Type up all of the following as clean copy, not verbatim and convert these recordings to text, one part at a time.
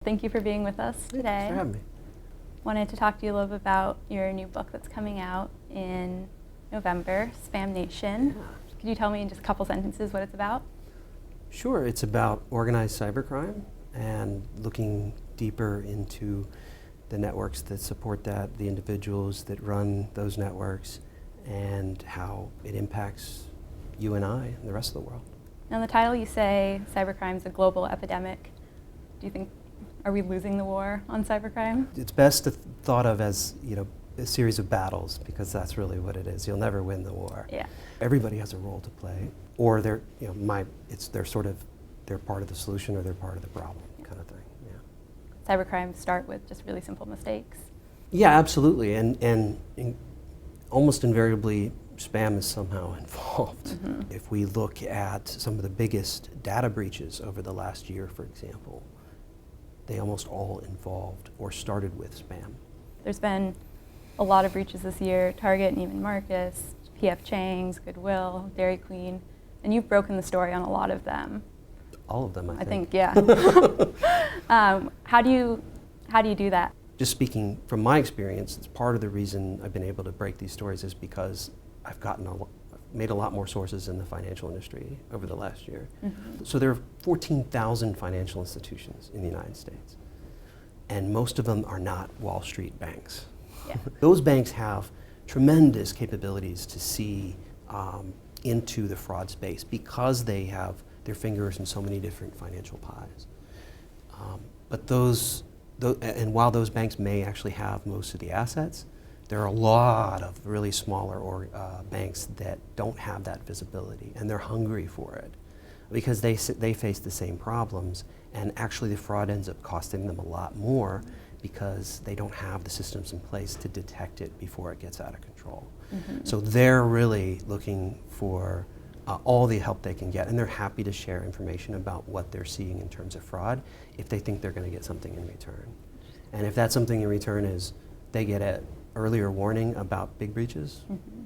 thank you for being with us today. Thanks for having me. Wanted to talk to you a little bit about your new book that's coming out in November, Spam Nation. Yeah. Could you tell me in just a couple sentences what it's about? Sure, it's about organized cybercrime and looking deeper into the networks that support that, the individuals that run those networks, and how it impacts you and I and the rest of the world. Now in the title you say cybercrime is a global epidemic. Do you think, are we losing the war on cybercrime? It's best thought of as, a series of battles, because that's really what it is. You'll never win the war. Yeah. Everybody has a role to play, or they're part of the solution or they're part of the problem, kind of thing. Yeah. Cybercrime start with just really simple mistakes. Yeah, absolutely, and almost invariably, spam is somehow involved. Mm-hmm. If we look at some of the biggest data breaches over the last year, for example, they almost all involved or started with spam. There's been a lot of breaches this year, Target, Neiman Marcus, P.F. Chang's, Goodwill, Dairy Queen, and you've broken the story on a lot of them. All of them, I think. Yeah. How do you do that? Just speaking from my experience, it's part of the reason I've been able to break these stories is because I've made a lot more sources in the financial industry over the last year. Mm-hmm. So there are 14,000 financial institutions in the United States, and most of them are not Wall Street banks. Yeah. Those banks have tremendous capabilities to see into the fraud space because they have their fingers in so many different financial pies. And while those banks may actually have most of the assets, there are a lot of really smaller banks that don't have that visibility, and they're hungry for it because they face the same problems, and actually the fraud ends up costing them a lot more because they don't have the systems in place to detect it before it gets out of control. Mm-hmm. So they're really looking for all the help they can get, and they're happy to share information about what they're seeing in terms of fraud if they think they're going to get something in return. And if that something in return is they get an earlier warning about big breaches, mm-hmm.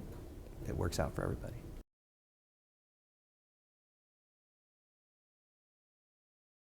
It works out for everybody.